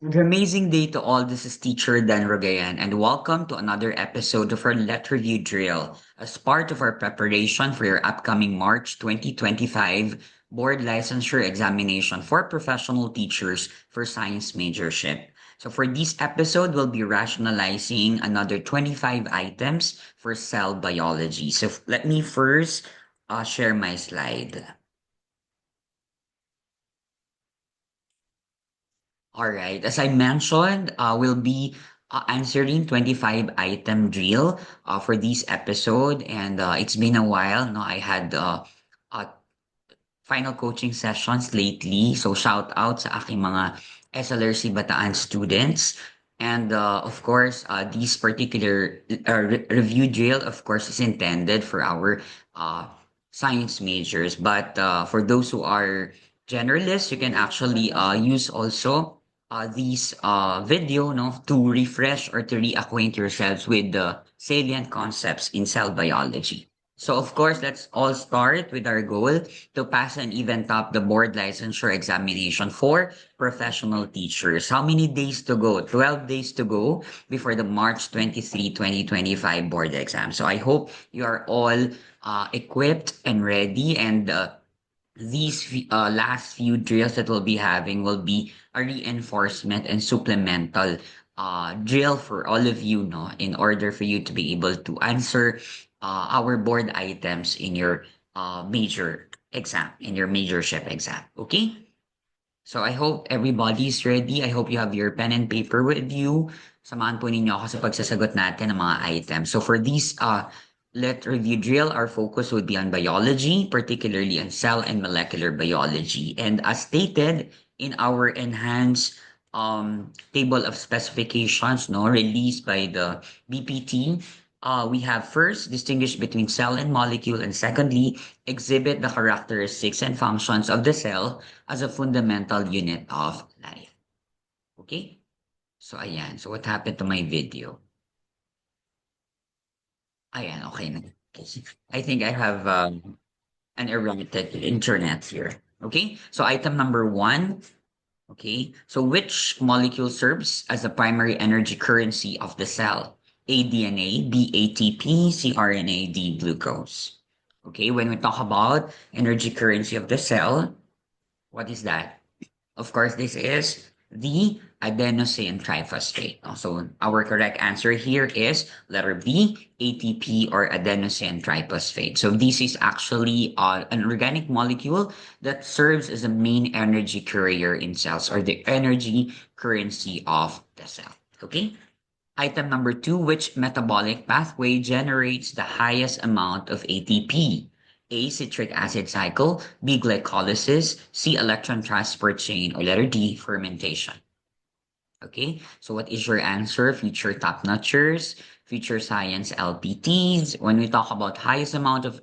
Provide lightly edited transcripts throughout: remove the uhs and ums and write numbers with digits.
Good amazing day to all. This is teacher Dan Rogayan, and welcome to another episode of our Let Review Drill as part of our preparation for your upcoming March 2025 board licensure examination for professional teachers for science majorship. So for this episode, we'll be rationalizing another 25 items for cell biology. So let me first share my slide. All right. As I mentioned, we'll be answering 25 item drill for this episode. And it's been a while. No, I had final coaching sessions lately. So shout out sa aking mga SLRC Bataan students. And of course, this particular review drill, of course, is intended for our uh, science majors. But for those who are generalists, you can actually use also these video no, to refresh or to reacquaint yourselves with the salient concepts in cell biology. So of course, let's all start with our goal to pass and even top the board licensure examination for professional teachers. How many days to go? 12 days to go before the March 23, 2025 board exam. So I hope you are all equipped and ready, and these last few drills that we'll be having will be a reinforcement and supplemental drill for all of you, no, in order for you to be able to answer our board items in your major exam, in your majorship exam. Okay? So I hope everybody's ready. I hope you have your pen and paper with you. Samahan po ninyo ako sa pagsasagot natin ng mga items. So for these let review drill, our focus would be on biology, particularly on cell and molecular biology. And as stated in our enhanced table of specifications, no, released by the BPT, we have first distinguish between cell and molecule, and secondly, exhibit the characteristics and functions of the cell as a fundamental unit of life. Okay? So, ayan. So, what happened to my video? Ayan, okay na. Okay. I think I have an erratic internet here. Okay? So, item number one. Okay? So, which molecule serves as the primary energy currency of the cell? A, DNA, B, ATP, C, RNA, D, glucose. Okay? When we talk about energy currency of the cell, what is that? Of course, this is the adenosine triphosphate. So our correct answer here is letter B, ATP or adenosine triphosphate. So this is actually an organic molecule that serves as a main energy carrier in cells or the energy currency of the cell. Okay. Item number two, which metabolic pathway generates the highest amount of ATP? A, citric acid cycle, B, glycolysis, C, electron transport chain, or letter D, fermentation. Okay, so what is your answer? Future top notchers, future science LPTs. When we talk about highest amount of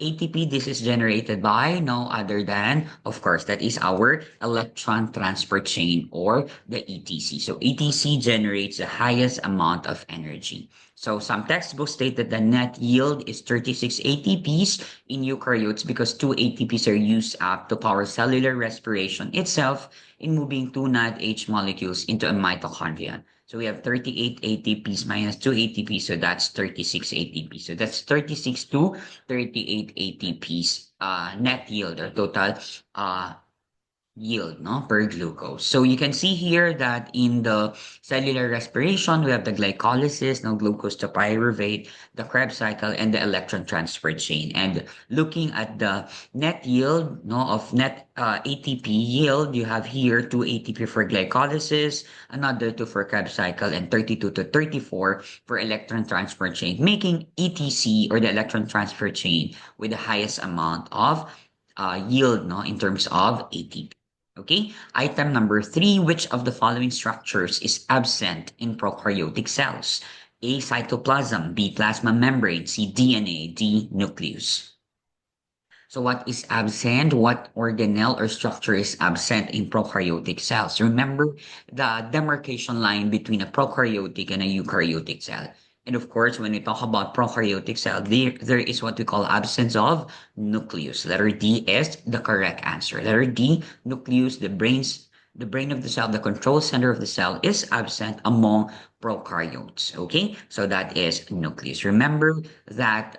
ATP, this is generated by no other than, of course, that is our electron transport chain or the ETC. So ETC generates the highest amount of energy. So some textbooks state that the net yield is 36 ATPs in eukaryotes because 2 ATPs are used up to power cellular respiration itself in moving two NADH molecules into a mitochondria. So we have 38 ATPs minus 2 ATPs, so that's 36 ATPs. So that's 36 to 38 ATPs net yield or total yield no per glucose. So you can see here that in the cellular respiration we have the glycolysis, no glucose to pyruvate, the Krebs cycle, and the electron transfer chain. And looking at the net yield no of net ATP yield, you have here 2 ATP for glycolysis, another 2 for Krebs cycle, and 32 to 34 for electron transfer chain, making ETC or the electron transfer chain with the highest amount of yield no in terms of ATP. Okay, item number three, which of the following structures is absent in prokaryotic cells? A, cytoplasm, B, plasma membrane, C, DNA, D, nucleus. So what is absent? What organelle or structure is absent in prokaryotic cells? Remember the demarcation line between a prokaryotic and a eukaryotic cell. And of course, when we talk about prokaryotic cell, there is what we call absence of nucleus. Letter D is the correct answer. Letter D, nucleus, the brain of the cell, the control center of the cell, is absent among prokaryotes. Okay, so that is nucleus. Remember that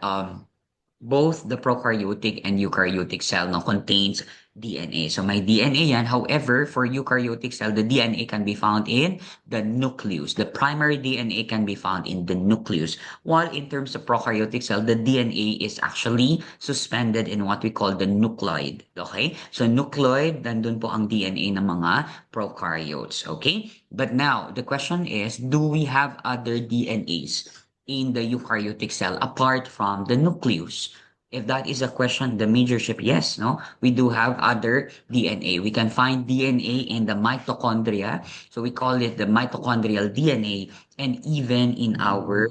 both the prokaryotic and eukaryotic cell now contains DNA. So may DNA yan. However, for eukaryotic cell, the DNA can be found in the nucleus. The primary DNA can be found in the nucleus. While in terms of prokaryotic cell, the DNA is actually suspended in what we call the nucleoid. Okay? So nucleoid, nandun po ang DNA ng mga prokaryotes. Okay? But now, the question is, do we have other DNAs in the eukaryotic cell apart from the nucleus? If that is a question, the majorship, yes, no? We do have other DNA. We can find DNA in the mitochondria. So we call it the mitochondrial DNA, and even in our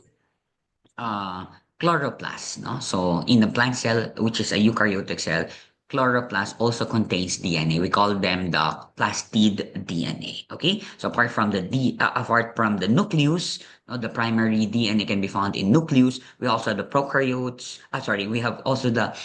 uh, chloroplast, no? So in the plant cell, which is a eukaryotic cell, chloroplast also contains DNA. We call them the plastid DNA. Okay, so apart from the nucleus, no, the primary DNA can be found in nucleus. We also have the prokaryotes. We have also the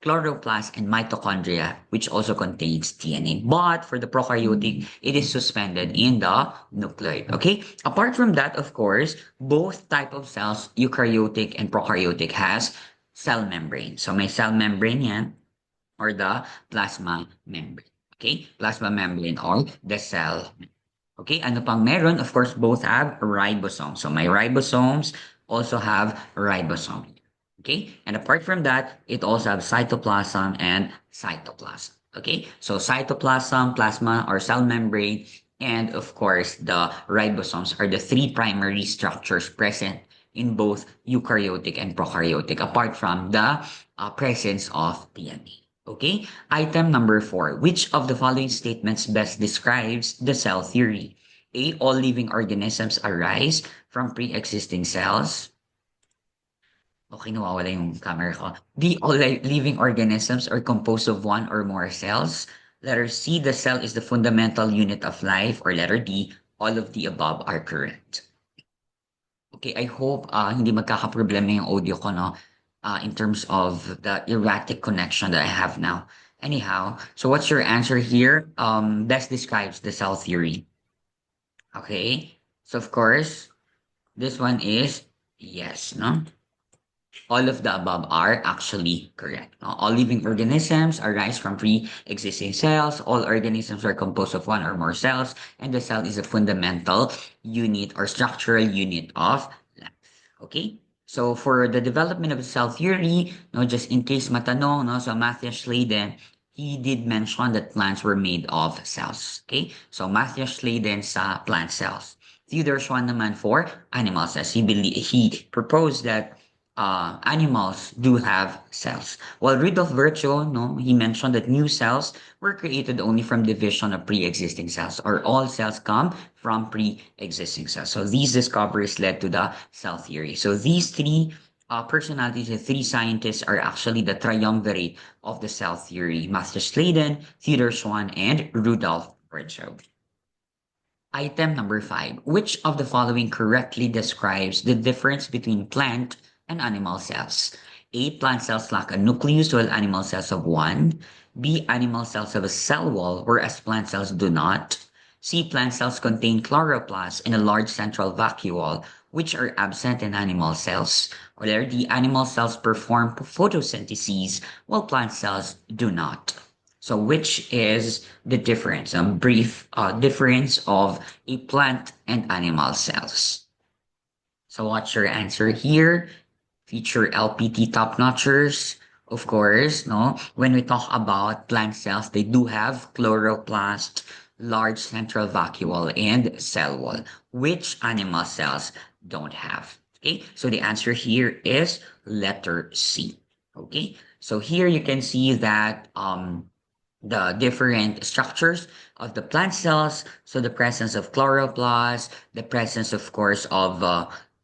chloroplast and mitochondria, which also contains DNA. But for the prokaryotic, it is suspended in the nucleoid. Okay. Apart from that, of course, both type of cells, eukaryotic and prokaryotic, has cell membrane. So may cell membrane yan, or the plasma membrane. Okay. Plasma membrane or the cell. Okay. Ano pang meron? Of course, both have ribosomes. So my ribosomes also have ribosome. Okay, and apart from that, it also has cytoplasm and cytoplasm. Okay, so cytoplasm, plasma or cell membrane, and of course, the ribosomes are the three primary structures present in both eukaryotic and prokaryotic, apart from the presence of DNA. Okay, item number 4. Which of the following statements best describes the cell theory? A. All living organisms arise from pre-existing cells. Okay, nawawala yung camera ko. B, all living organisms are composed of one or more cells. Letter C, the cell is the fundamental unit of life. Or letter D, all of the above are correct. Okay, I hope hindi magkakaproblema yung audio ko, no? In terms of the erratic connection that I have now. Anyhow, so what's your answer here? Best describes the cell theory. Okay, so of course, this one is yes, no? All of the above are actually correct. All living organisms arise from pre-existing cells. All organisms are composed of one or more cells, and the cell is a fundamental unit or structural unit of life. Okay? So for the development of cell theory, no, just in case matanong, no, so Matthias Schleiden, he did mention that plants were made of cells. Okay? So Matthias Schleiden sa plant cells. Theodor Schwann naman for animal cells. He proposed that animals do have cells. While Rudolf Virchow, no, he mentioned that new cells were created only from division of pre-existing cells, or all cells come from pre-existing cells. So these discoveries led to the cell theory. So these three personalities, the three scientists, are actually the triumvirate of the cell theory: Master Sladen, Theodor Schwann, and Rudolf Virchow. Item number 5. Which of the following correctly describes the difference between plant and animal cells? A. Plant cells lack a nucleus while animal cells have one. B. Animal cells have a cell wall whereas plant cells do not. C. Plant cells contain chloroplasts and a large central vacuole which are absent in animal cells. Or D. Animal cells perform photosynthesis while plant cells do not. So which is the difference, a brief difference of a plant and animal cells? So what's your answer here? Feature LPT top-notchers. Of course, no? When we talk about plant cells, they do have chloroplast, large central vacuole, and cell wall, which animal cells don't have. Okay, so the answer here is letter C. Okay, so here you can see that the different structures of the plant cells. So the presence of chloroplast, the presence, of course, of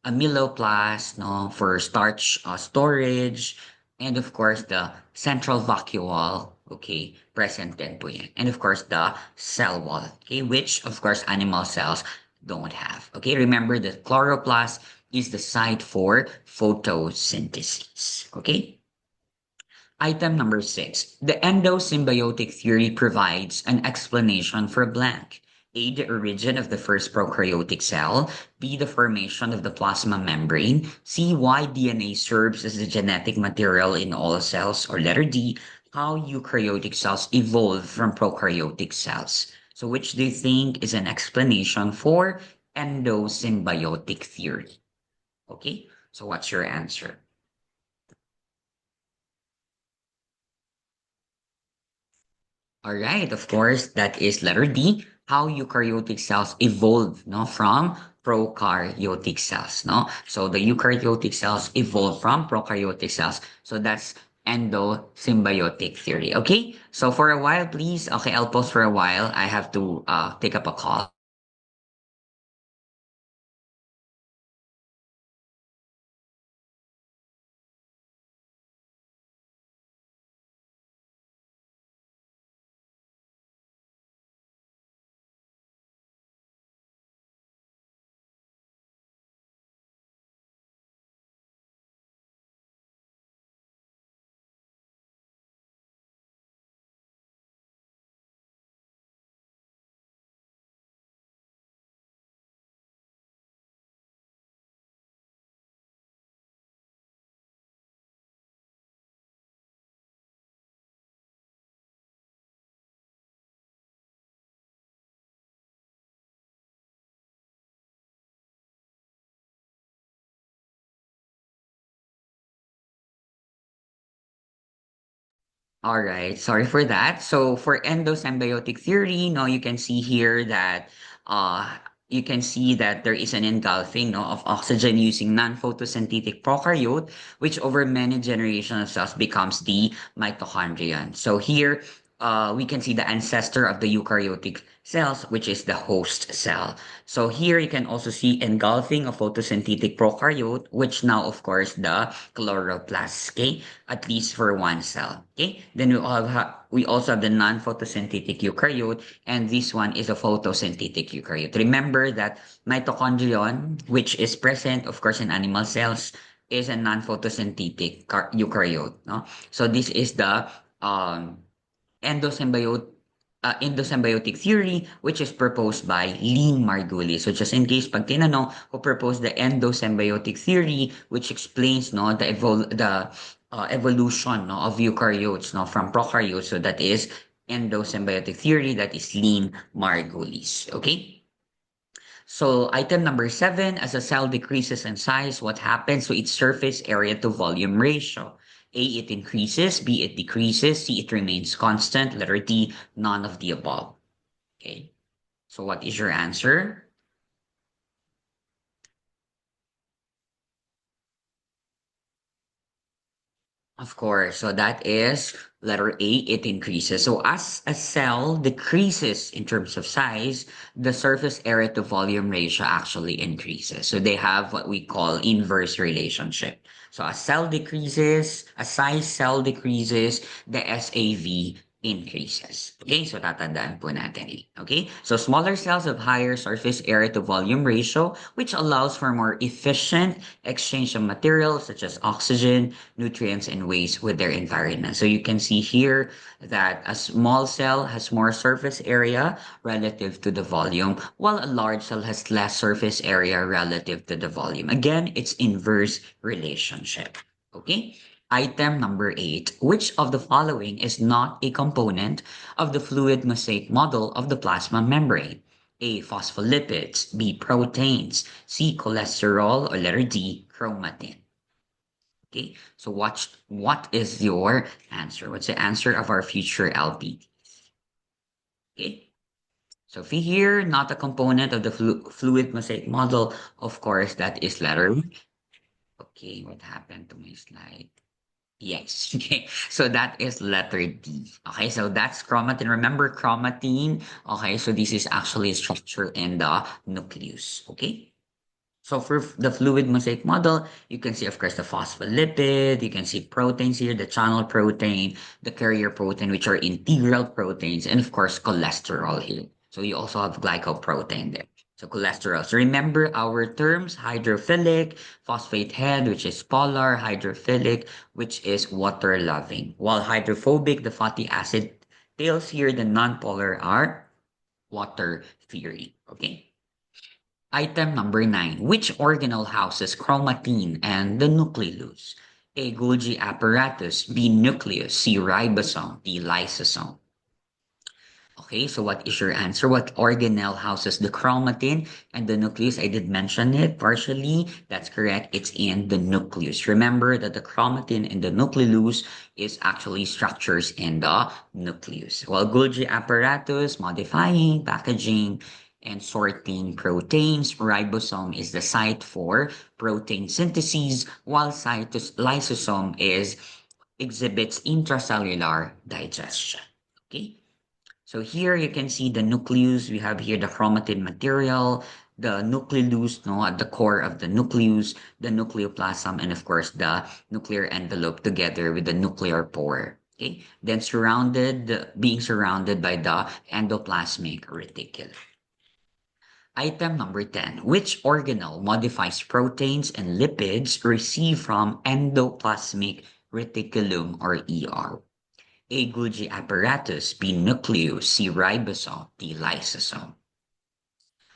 amyloplast, no, for starch storage, and of course the central vacuole, okay, present din po yan. And of course the cell wall, okay, which of course animal cells don't have. Okay, remember that chloroplast is the site for photosynthesis. Okay. Item number six, the endosymbiotic theory provides an explanation for blank. A, the origin of the first prokaryotic cell. B, the formation of the plasma membrane. C, why DNA serves as the genetic material in all cells. Or letter D, how eukaryotic cells evolve from prokaryotic cells. So which do you think is an explanation for endosymbiotic theory? Okay, so what's your answer? All right, of course, that is letter D, how eukaryotic cells evolve, no, from prokaryotic cells, no? So the eukaryotic cells evolve from prokaryotic cells. So that's endosymbiotic theory. Okay, so for a while, please. Okay, I'll pause for a while. I have to take up a call. All right, sorry for that. So for endosymbiotic theory, no, you can see here that uh you can see that there is an engulfing, no, of oxygen using non-photosynthetic prokaryote, which over many generations of cells becomes the mitochondrion. So here we can see the ancestor of the eukaryotic cells, which is the host cell. So here you can also see engulfing of photosynthetic prokaryote, which now of course the chloroplast. Okay, at least for one cell. Okay, then we also have the non-photosynthetic eukaryote, and this one is a photosynthetic eukaryote. Remember that mitochondrion, which is present, of course, in animal cells, is a non-photosynthetic eukaryote. No, so this is the um, endosymbiote endosymbiotic theory, which is proposed by Lynn Margulis. So just in case pag tinanong who proposed the endosymbiotic theory, which explains no the evolution no of eukaryotes no from prokaryotes. So that is endosymbiotic theory. That is Lynn Margulis. Okay. So item number seven, as a cell decreases in size, what happens to its surface area to volume ratio? A, it increases. B, it decreases. C, it remains constant. Letter D, none of the above. Okay. So what is your answer? Of course. So that is letter A, it increases. So as a cell decreases in terms of size, the surface area to volume ratio actually increases. So they have what we call inverse relationship. So a cell decreases, a size cell decreases, the SAV increases. Okay, so tatandaan po natin. Okay, so smaller cells have higher surface area to volume ratio, which allows for more efficient exchange of materials such as oxygen, nutrients, and waste with their environment. So you can see here that a small cell has more surface area relative to the volume, while a large cell has less surface area relative to the volume. Again, it's inverse relationship. Okay. Item number eight. Which of the following is not a component of the fluid mosaic model of the plasma membrane? A. Phospholipids. B. Proteins. C. Cholesterol. Or letter D. Chromatin. Okay, so what is your answer? What's the answer of our future LPT? Okay, so if we here, not a component of the fluid mosaic model, of course, that is letter. Okay, what happened to my slide? Yes. Okay. So that is letter D. Okay. So that's chromatin. Remember chromatin. Okay. So this is actually a structure in the nucleus. Okay. So for the fluid mosaic model, you can see, of course, the phospholipid, you can see proteins here, the channel protein, the carrier protein, which are integral proteins, and of course, cholesterol here. So you also have glycoprotein there. So cholesterol. So remember our terms, hydrophilic, phosphate head, which is polar, hydrophilic, which is water loving. While hydrophobic, the fatty acid tails here, the non-polar are water theory. Okay. Item number 9. Which organelle houses chromatin and the nucleus? A. Golgi apparatus. B. Nucleus. C. Ribosome. D. Lysosome. Okay, so what is your answer? What organelle houses the chromatin and the nucleus? I did mention it partially. That's correct. It's in the nucleus. Remember that the chromatin and the nucleus is actually structures in the nucleus. While Golgi apparatus, modifying, packaging, and sorting proteins. Ribosome is the site for protein synthesis, while lysosome is exhibits intracellular digestion. Okay. So here you can see the nucleus. We have here the chromatin material, the nucleus, no, at the core of the nucleus, the nucleoplasm, and of course the nuclear envelope together with the nuclear pore. Okay, then being surrounded by the endoplasmic reticulum. Item number 10. Which organelle modifies proteins and lipids received from endoplasmic reticulum or ER? A. Golgi apparatus. B. Nucleus. C. Ribosome. D. Lysosome.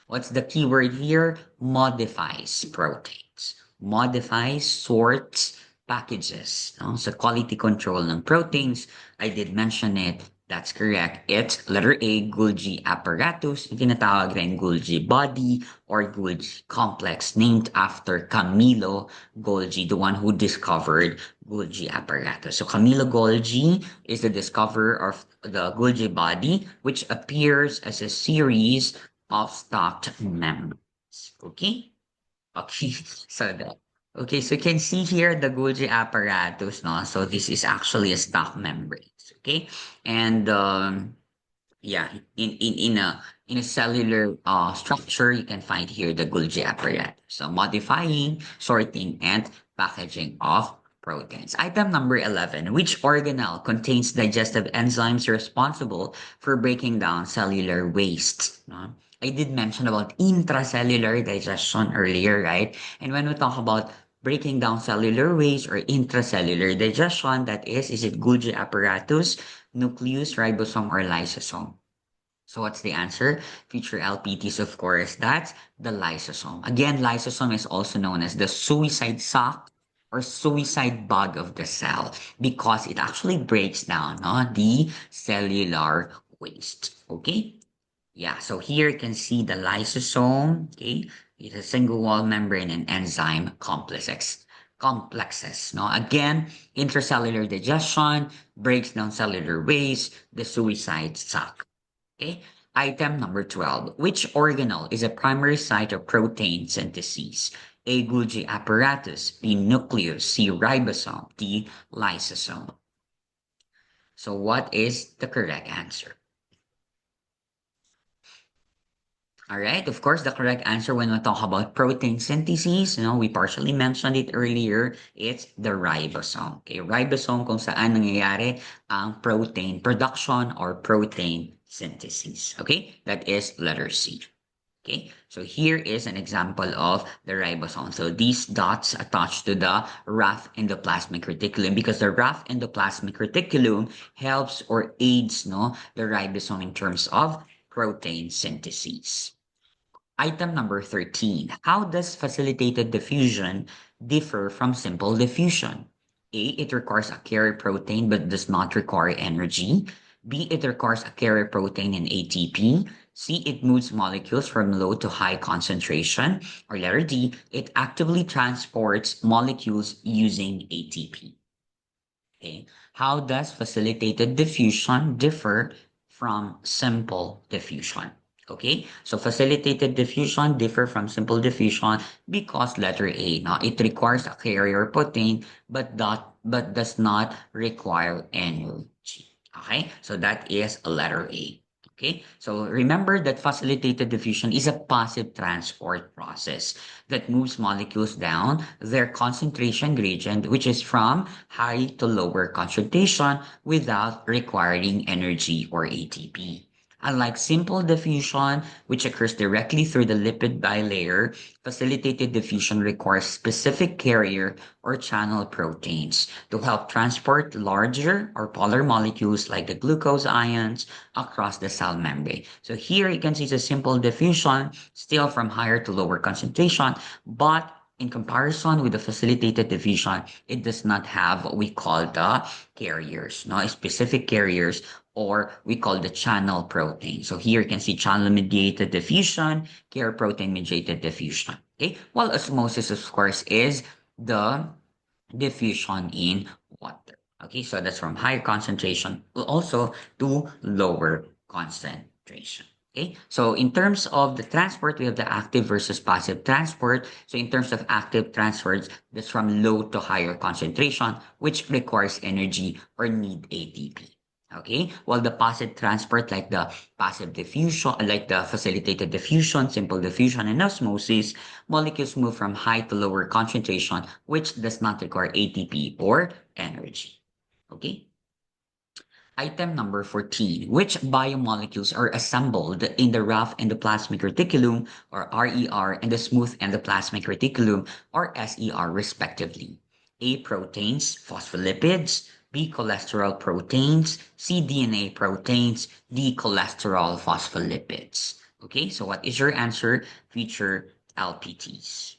What's the keyword here? Modifies proteins. Modifies, sorts, packages. No? So quality control ng proteins. I did mention it. That's correct. It's letter A, Golgi apparatus. Tinatawag rin Golgi body or Golgi complex named after Camillo Golgi, the one who discovered Golgi apparatus. So Camillo Golgi is the discoverer of the Golgi body, which appears as a series of stocked members. Okay? Okay, so so you can see here the Golgi apparatus, no? So this is actually a stock membranes, okay? And yeah, in a cellular structure, you can find here the Golgi apparatus. So modifying, sorting, and packaging of proteins. Item number 11. Which organelle contains digestive enzymes responsible for breaking down cellular waste? No? I did mention about intracellular digestion earlier, right? And when we talk about breaking down cellular waste or intracellular digestion, that is it Golgi apparatus, nucleus, ribosome, or lysosome? So what's the answer? Future LPTs, of course, that's the lysosome. Again, lysosome is also known as the suicide sock or suicide bug of the cell because it actually breaks down the cellular waste. Okay? Yeah, so here you can see the lysosome. Okay? It's a single wall membrane and enzyme complexes. No, again, intracellular digestion breaks down cellular waste, the suicide sac. Okay. Item number 12. Which organelle is a primary site of protein synthesis? A. Golgi apparatus. B. Nucleus. C. Ribosome. D. Lysosome. So what is the correct answer? All right. Of course, the correct answer when we talk about protein synthesis, we partially mentioned it earlier. It's the ribosome. Okay, ribosome kung saan nangyayari ang protein production or protein synthesis. Okay, that is letter C. Okay, so here is an example of the ribosome. So these dots attached to the rough endoplasmic reticulum because the rough endoplasmic reticulum helps or aids the ribosome in terms of protein synthesis. Item number 13. How does facilitated diffusion differ from simple diffusion? A. It requires a carrier protein but does not require energy. B. It requires a carrier protein and ATP. C. It moves molecules from low to high concentration. Or letter D. It actively transports molecules using ATP. Okay. How does facilitated diffusion differ from simple diffusion? Okay, so facilitated diffusion differ from simple diffusion because letter A. Now it requires a carrier protein, but does not require energy. Okay, so that is a letter A. Okay, so remember that facilitated diffusion is a passive transport process that moves molecules down their concentration gradient, which is from high to lower concentration without requiring energy or ATP. Unlike simple diffusion, which occurs directly through the lipid bilayer, facilitated diffusion requires specific carrier or channel proteins to help transport larger or polar molecules like the glucose ions across the cell membrane. So here you can see it's a simple diffusion, still from higher to lower concentration, but in comparison with the facilitated diffusion, it does not have what we call the carriers, no specific carriers, or we call the channel protein. So here you can see channel mediated diffusion, carrier protein mediated diffusion. Okay, while osmosis, of course, is the diffusion in water. Okay, so that's from higher concentration also to lower concentration. Okay, so in terms of the transport, we have the active versus passive transport. So in terms of active transports, that's from low to higher concentration, which requires energy or need ATP. Okay, while the passive transport, like the passive diffusion, like the facilitated diffusion, simple diffusion, and osmosis, molecules move from high to lower concentration, which does not require ATP or energy. Okay. Item number 14. Which biomolecules are assembled in the rough endoplasmic reticulum, or RER, and the smooth endoplasmic reticulum, or SER, respectively? A. Proteins, phospholipids. B. Cholesterol proteins. C. DNA proteins. D. Cholesterol phospholipids. Okay, so what is your answer? Future LPTs.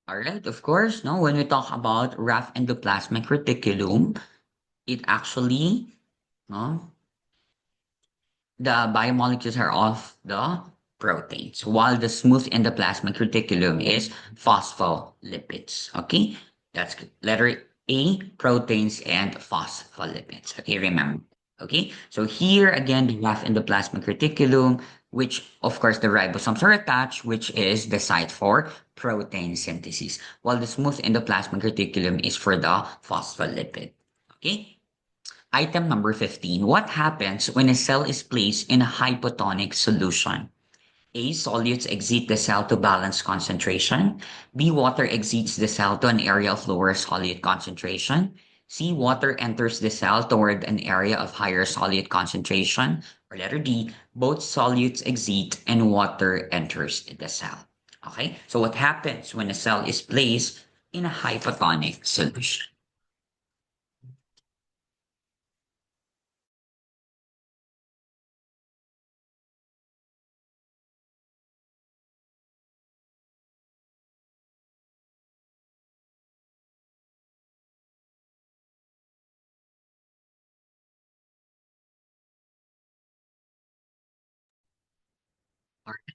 All right, of course. No, when we talk about rough endoplasmic reticulum, it actually, no, the biomolecules are of the proteins, while the smooth endoplasmic reticulum is phospholipids. Okay, that's good. Letter A, proteins and phospholipids. Okay, remember. Okay, so here again, the rough endoplasmic reticulum, which of course the ribosomes are attached, which is the site for protein synthesis, while the smooth endoplasmic reticulum is for the phospholipid. Okay. Item number 15. What happens when a cell is placed in a hypotonic solution? A. Solutes exit the cell to balance concentration. B. Water exits the cell to an area of lower solute concentration. C. Water enters the cell toward an area of higher solute concentration. Or letter D. Both solutes exit and water enters the cell. Okay, so what happens when a cell is placed in a hypotonic solution?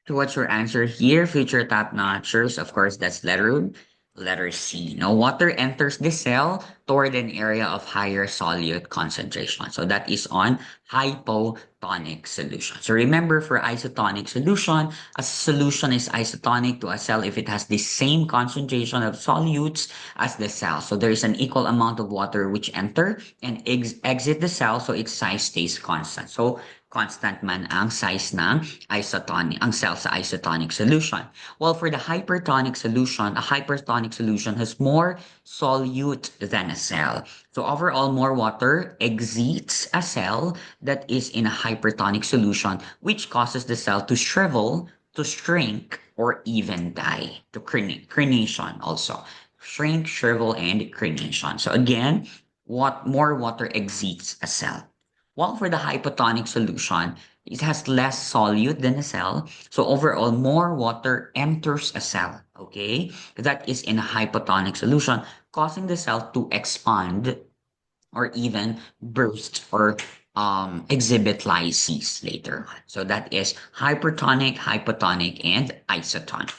So what's your answer here, future top notchers? Of course, that's letter C. No, water enters the cell toward an area of higher solute concentration. So that is on hypotonic solution. So remember, for isotonic solution, a solution is isotonic to a cell if it has the same concentration of solutes as the cell. So there is an equal amount of water which enter and exit the cell, so its size stays constant. So constant man ang size ng ang cell sa isotonic solution. While for the hypertonic solution, a hypertonic solution has more solute than a cell. So overall, more water exits a cell that is in a hypertonic solution, which causes the cell to shrivel, to shrink, or even die. To crenation also. Shrink, shrivel, and crenation. So again, what more water exits a cell. While for the hypotonic solution, it has less solute than a cell. So overall, more water enters a cell. Okay, that is in a hypotonic solution, causing the cell to expand or even burst or exhibit lysis later on. So that is hypertonic, hypotonic, and isotonic.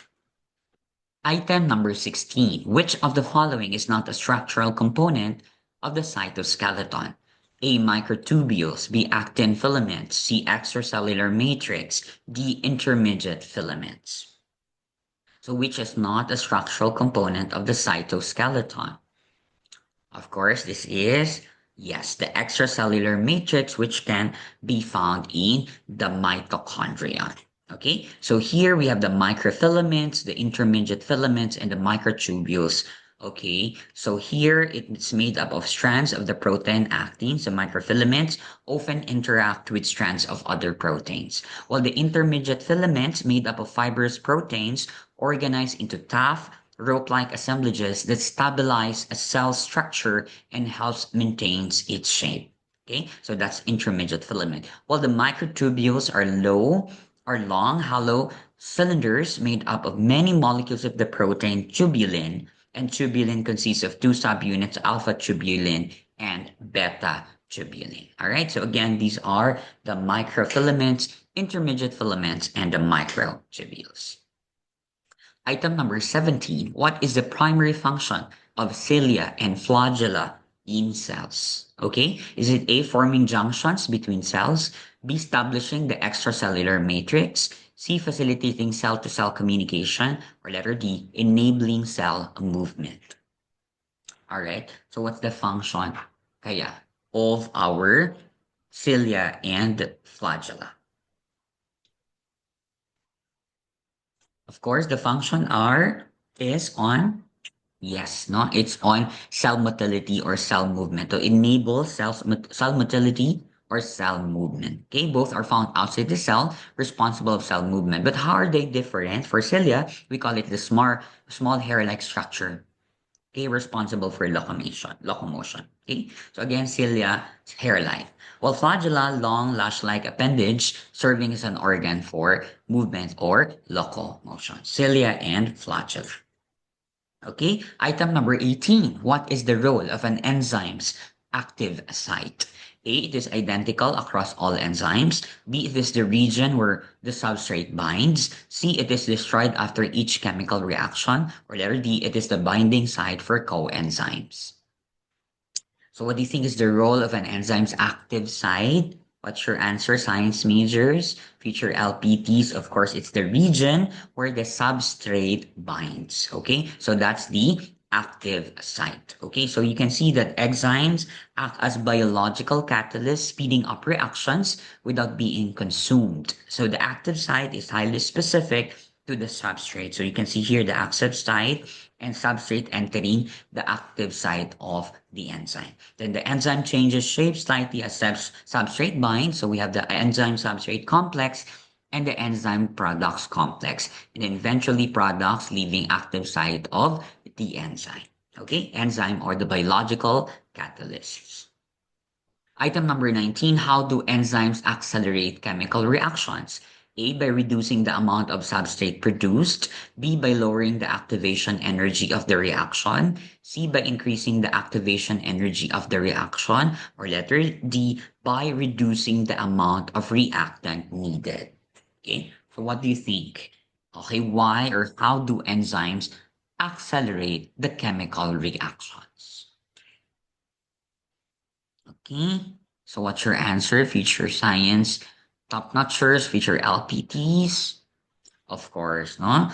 Item number 16. Which of the following is not a structural component of the cytoskeleton? A. Microtubules. B. Actin filaments. C. Extracellular matrix. D. Intermediate filaments. So which is not a structural component of the cytoskeleton? Of course, this is, yes, the extracellular matrix, which can be found in the mitochondria. Okay, so here we have the microfilaments, the intermediate filaments, and the microtubules. Okay, so here it's made up of strands of the protein actin. So microfilaments often interact with strands of other proteins, while the intermediate filaments, made up of fibrous proteins, organize into tough, rope-like assemblages that stabilize a cell structure and helps maintains its shape. Okay, so that's intermediate filament. While the microtubules are long, hollow cylinders made up of many molecules of the protein tubulin, and tubulin consists of two subunits, alpha tubulin and beta tubulin. All right, so again, these are the microfilaments, intermediate filaments, and the microtubules. Item number 17. What is the primary function of cilia and flagella in cells? Okay, is it A, forming junctions between cells, B, establishing the extracellular matrix, C, facilitating cell-to-cell communication, or letter D, enabling cell movement? All right, so what's the function kaya of our cilia and flagella? Of course, the function R is on. Yes, no, it's on cell motility or cell movement to enable cell motility or cell movement. Okay, both are found outside the cell, responsible of cell movement. But how are they different? For cilia, we call it the small hair-like structure. Okay, responsible for locomotion. Okay, so again, cilia, hair-like. While flagella, long lash-like appendage, serving as an organ for movement or locomotion. Cilia and flagella. Okay, item number 18. What is the role of an enzyme's active site? A, it is identical across all enzymes. B, it is the region where the substrate binds. C, it is destroyed after each chemical reaction. Or letter D, it is the binding site for coenzymes. So what do you think is the role of an enzyme's active site? What's your answer, science majors? Future LPTs, of course, it's the region where the substrate binds. Okay, so that's the active site. Okay, so you can see that enzymes act as biological catalysts, speeding up reactions without being consumed. So the active site is highly specific to the substrate. So you can see here the active site and substrate entering the active site of the enzyme. Then the enzyme changes shape slightly as substrate binds. So we have the enzyme substrate complex and the enzyme products complex, and then eventually products leaving active site of the enzyme. Okay, enzyme or the biological catalysts. Item number 19, how do enzymes accelerate chemical reactions? A, by reducing the amount of substrate produced. B, by lowering the activation energy of the reaction. C, by increasing the activation energy of the reaction. Or letter D, by reducing the amount of reactant needed. Okay, so what do you think? Okay, why or how do enzymes accelerate the chemical reactions? Okay. So what's your answer? Future science top-notchers, future LPTs? Of course, no?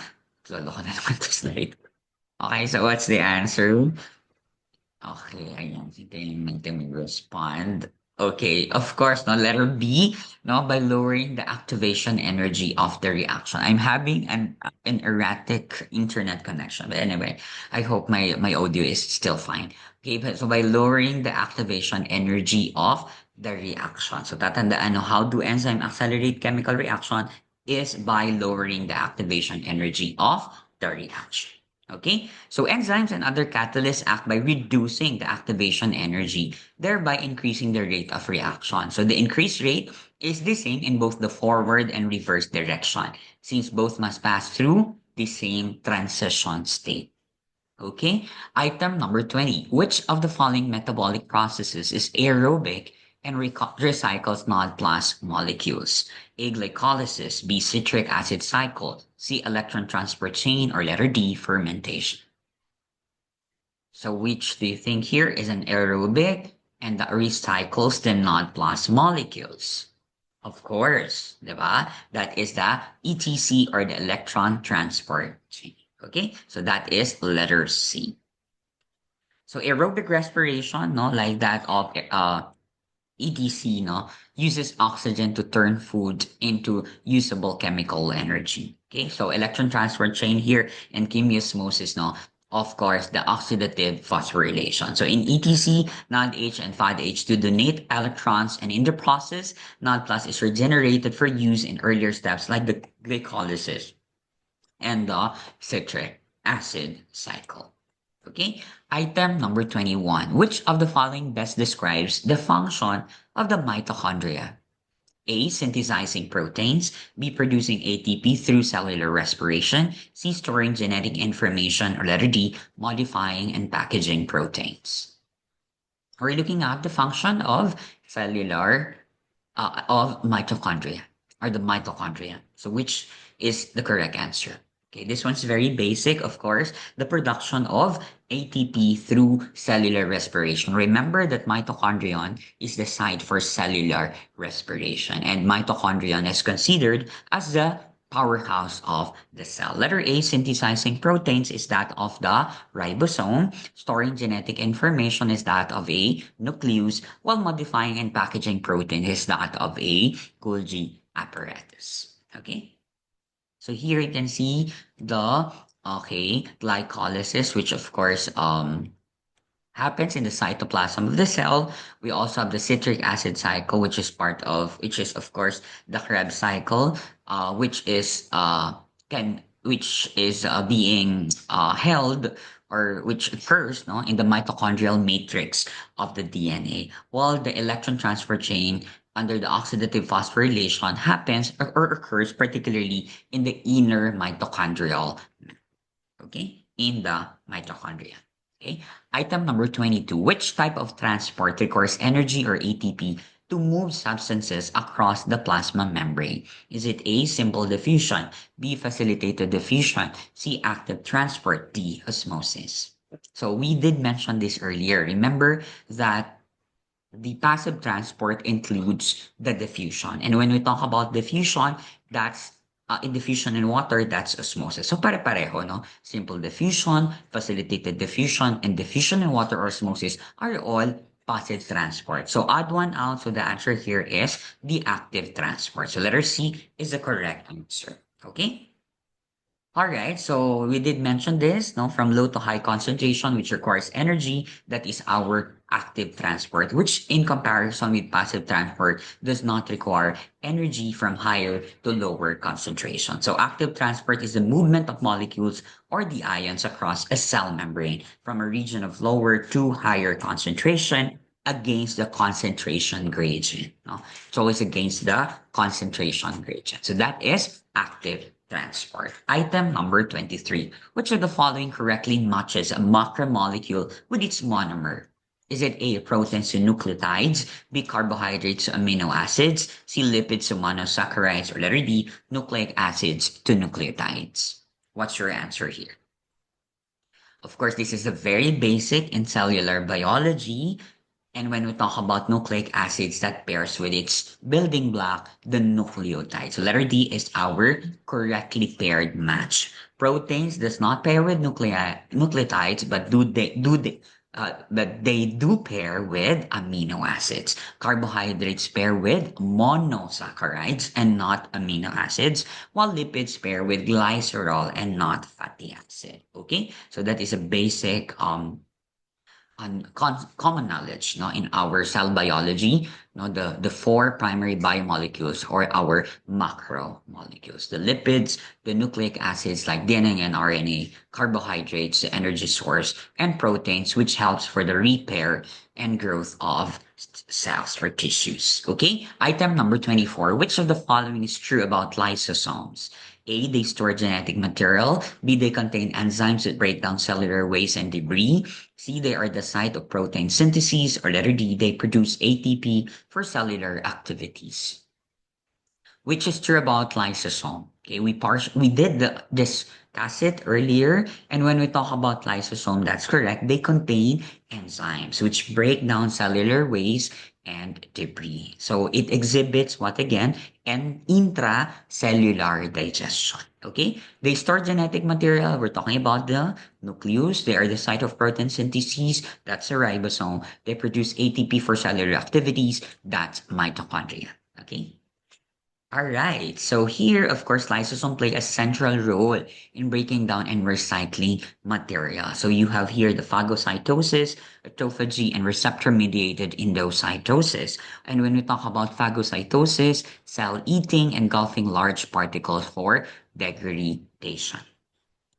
Lolo ko na naman to slide. Okay, so what's the answer? Okay, ayan. Hintayin natin mag-respond. Okay, of course, no, letter B, no, by lowering the activation energy of the reaction. I'm having an erratic internet connection, but anyway, I hope my audio is still fine. Okay, but so by lowering the activation energy of the reaction. So tatandaan, no, how do enzyme accelerate chemical reaction is by lowering the activation energy of the reaction. Okay, so enzymes and other catalysts act by reducing the activation energy, thereby increasing the rate of reaction. So the increased rate is the same in both the forward and reverse direction, since both must pass through the same transition state. Okay, item number 20. Which of the following metabolic processes is aerobic and recycles non-plus molecules? A, glycolysis, B, citric acid cycle, C, electron transport chain, or letter D, fermentation. So which do you think here is an aerobic and that recycles the non-plus molecules? Of course, diba? That is the ETC or the electron transport chain. Okay, so that is letter C. So aerobic respiration, no, like that of ETC, no, uses oxygen to turn food into usable chemical energy. Okay, so electron transfer chain here and chemiosmosis, no, of course, the oxidative phosphorylation. So in ETC, NADH and FADH donate electrons, and in the process, NAD plus is regenerated for use in earlier steps like the glycolysis and the citric acid cycle. Okay, item number 21. Which of the following best describes the function of the mitochondria? A. Synthesizing proteins. B. Producing ATP through cellular respiration. C. Storing genetic information. Or letter D. Modifying and packaging proteins. We're looking at the function of cellular of mitochondria or the mitochondria. So which is the correct answer? Okay, this one's very basic, of course, the production of ATP through cellular respiration. Remember that mitochondrion is the site for cellular respiration, and mitochondrion is considered as the powerhouse of the cell. Letter A, synthesizing proteins, is that of the ribosome. Storing genetic information is that of a nucleus, while modifying and packaging protein is that of a Golgi apparatus. Okay, so here you can see the glycolysis, which of course happens in the cytoplasm of the cell. We also have the citric acid cycle, which is of course the Krebs cycle, which is being held or which occurs no, in the mitochondrial matrix of the DNA, while the electron transfer chain under the oxidative phosphorylation happens or occurs particularly in the inner mitochondrial, okay, in the mitochondria. Okay. Item number 22. Which type of transport requires energy or ATP to move substances across the plasma membrane? Is it A, simple diffusion, B, facilitated diffusion, C, active transport, D, osmosis? So we did mention this earlier. Remember that the passive transport includes the diffusion. And when we talk about diffusion, that's in diffusion in water, that's osmosis. So pare-pareho, no? Simple diffusion, facilitated diffusion, and diffusion in water or osmosis are all passive transport. So add one out. So the answer here is the active transport. So letter C is the correct answer. Okay? All right, so we did mention this, no, from low to high concentration, which requires energy. That is our active transport, which in comparison with passive transport does not require energy from higher to lower concentration. So active transport is the movement of molecules or the ions across a cell membrane from a region of lower to higher concentration against the concentration gradient. No? It's always against the concentration gradient. So that is active transport. Item number 23. Which of the following correctly matches a macromolecule with its monomer? Is it A, proteins to nucleotides, B, carbohydrates to amino acids, C, lipids to monosaccharides, or letter D, nucleic acids to nucleotides? What's your answer here? Of course, this is a very basic in cellular biology. And when we talk about nucleic acids, that pairs with its building block, the nucleotide. So letter D is our correctly paired match. Proteins does not pair with nucleotides, but they do pair with amino acids. Carbohydrates pair with monosaccharides and not amino acids, while lipids pair with glycerol and not fatty acid. Okay, so that is a basic common knowledge no, in our cell biology, no, the four primary biomolecules or our macromolecules, the lipids, the nucleic acids like DNA and RNA, carbohydrates, the energy source, and proteins, which helps for the repair and growth of cells or tissues. Okay, item number 24. Which of the following is true about lysosomes? A, they store genetic material. B, they contain enzymes that break down cellular waste and debris. C, they are the site of protein synthesis. Or letter D, they produce ATP for cellular activities. Which is true about lysosome. Okay, we did this discussed it earlier. And when we talk about lysosome, that's correct. They contain enzymes which break down cellular waste and debris. So it exhibits what again? An intracellular digestion. Okay? They store genetic material. We're talking about the nucleus. They are the site of protein synthesis. That's a ribosome. They produce ATP for cellular activities. That's mitochondria. Okay? All right. So here, of course, lysosome play a central role in breaking down and recycling material. So you have here the phagocytosis, autophagy, and receptor-mediated endocytosis. And when we talk about phagocytosis, cell eating, engulfing large particles for degradation.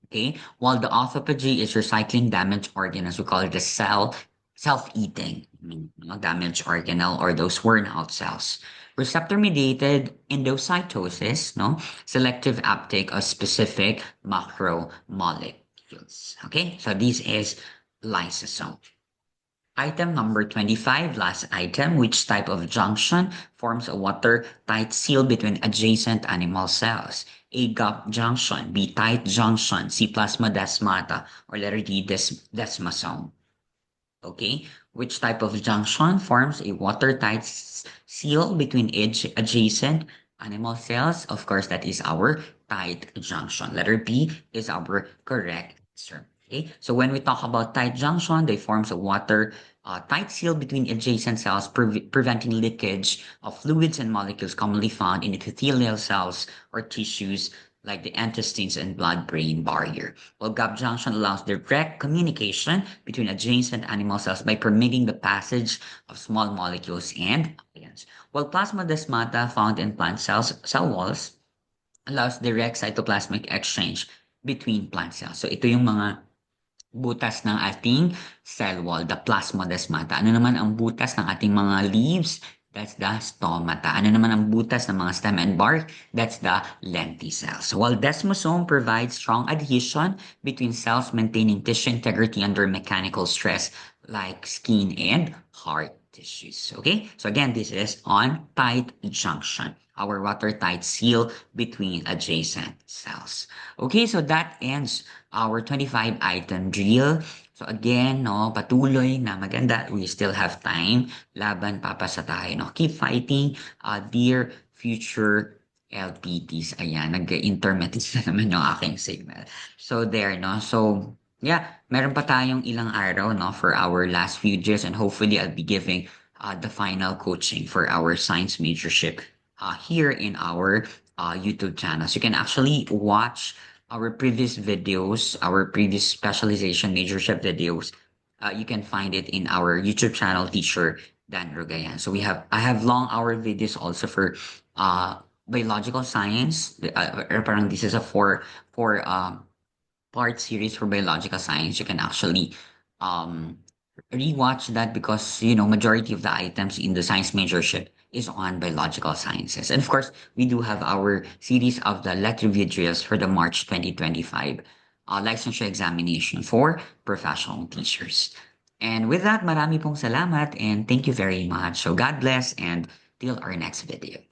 Okay, while the autophagy is recycling damaged organelles, we call it the self-eating, damaged organelle or those worn out cells. Receptor-mediated endocytosis, no, selective uptake of specific macromolecules. Okay, so this is lysosome. Item number 25, last item, which type of junction forms a watertight seal between adjacent animal cells? A gap junction, B tight junction, C plasmodesmata, or letter D desmosome. Okay, which type of junction forms a watertight seal between adjacent animal cells? Of course, that is our tight junction. Letter B is our correct answer. Okay, so when we talk about tight junction, they forms a water tight seal between adjacent cells, preventing leakage of fluids and molecules commonly found in epithelial cells or tissues like the intestines and blood-brain barrier. Well, gap junction allows direct communication between adjacent animal cells by permitting the passage of small molecules and ions. While plasmodesmata found in plant cells, cell walls allows direct cytoplasmic exchange between plant cells. So ito yung mga butas ng ating cell wall, the plasmodesmata. Ano naman ang butas ng ating mga leaves? That's the stomata. Ano naman ang butas ng mga stem and bark? That's the lenticels. While desmosome provides strong adhesion between cells maintaining tissue integrity under mechanical stress like skin and heart tissues. Okay? So again, this is on tight junction, our watertight seal between adjacent cells. Okay, so that ends our 25 item drill. So again, no, patuloy na maganda. We still have time. Laban, papasa tayo, no? Keep fighting, dear future LPTs. Ayan, nag-intermittent na naman yung aking signal. So there, no? So, yeah, meron pa tayong ilang araw, no, for our last few drills, and hopefully I'll be giving the final coaching for our science majorship here in our YouTube channel. So you can actually watch our previous videos, our previous specialization majorship videos. You can find it in our YouTube channel, Teacher Dan Rogayan. So I have long hour videos also for biological science. Parang this is a four part series for biological science. You can actually um rewatch that because majority of the items in the science majorship is on biological sciences. And of course, we do have our series of the let review drills for the March 2025 licensure examination for professional teachers. And with that, marami pong salamat and thank you very much. So God bless and till our next video.